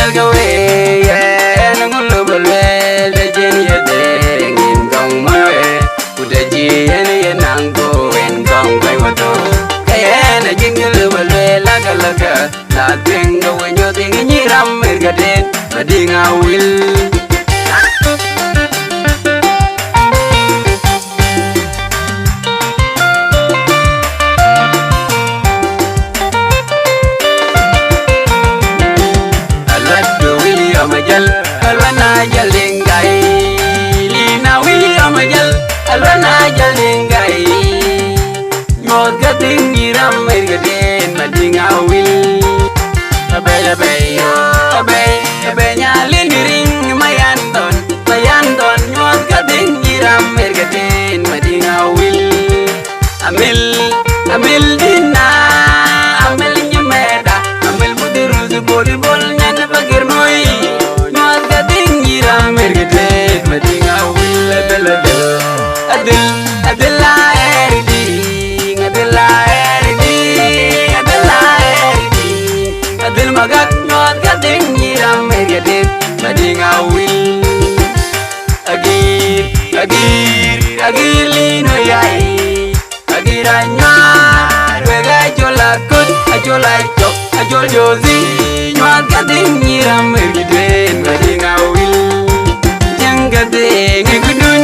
Tinggal gawe nangulu balwel dajen ya dengin gong mawe udah jian ya nanggo en gong kai wato kaya na jingle balwel laga laga la tenga wenyo tingi nyiram mergaden madinga wil alwana jalingai lina William jal alwana jalingai nyod gating nyiram mergaden madinga wil abay nyalin diring mayanton nyod gating nyiram mergaden madinga wil amil dina amil nyemeda amil budiruz boli bol nyana bagir noi mergaden madinga wil adil magat nyot gating nyiram mergaden madinga wil agir lino yai agiranya wega jolakut ajolai chok ajol jozi nyot gating nyiram mergaden madinga wil gading gudun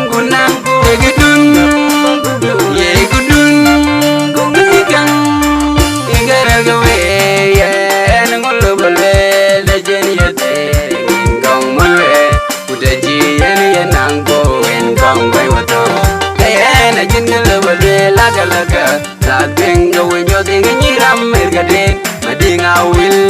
gunang gudun ye gudun gungigang tinggal gawe nangulu balwel dajen ya dengin gong mawe udah jian ya nanggo en gong kai wato kaya na jingle balwel laga laga la tenga wenyo tingi nyiram mergaden madinga wil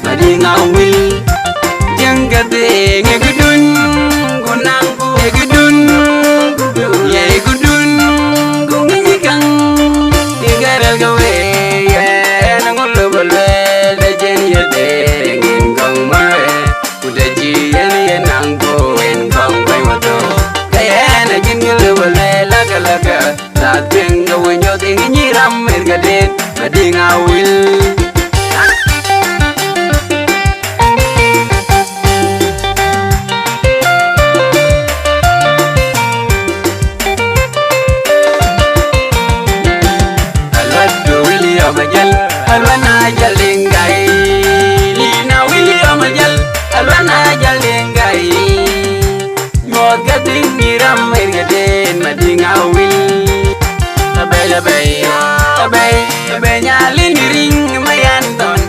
madinga wil janggading gudun gunang gudun ye gudun gungigang tinggal gawe nangulu balwel dajen ya dengin gong mawe udah jian ya nanggo en gong kai wato kaya na jingle balwel laga laga la tenga wenyo tingi nyiram mergaden madinga wil alwana jalingai lina William jal alwana jalingai nyod gating nyiram mergaden madinga wil abay nyalin diring mayanton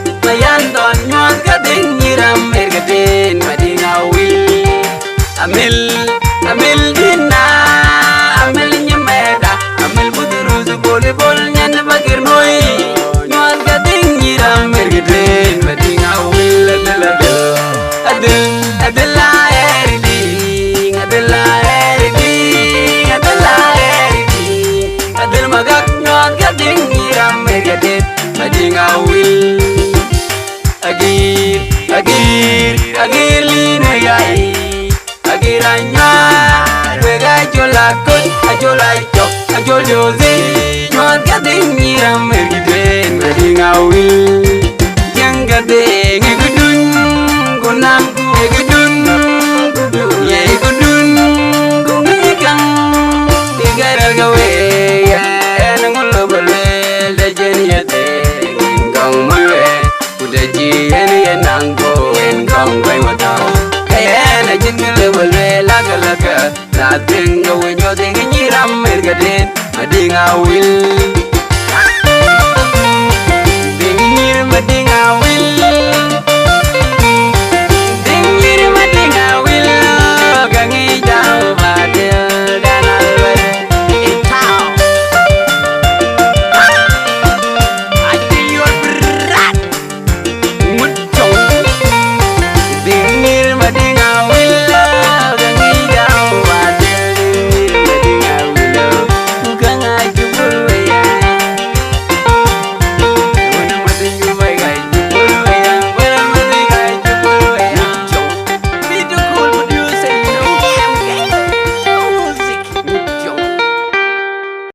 nyod gating nyiram mergaden madinga wil amil dina amil nyemeda amil budiruz boli bol nyana bagir noi mergaden madinga wil adil magat nyot gating nyiram mergaden madinga wil agir lino yai agiranya wega jolakut ajolai chok ajol jozi nyot gating nyiram mergaden madinga wil gading gudun gunang gudun ye gudun gungigang tinggal gawe gaden adinga wil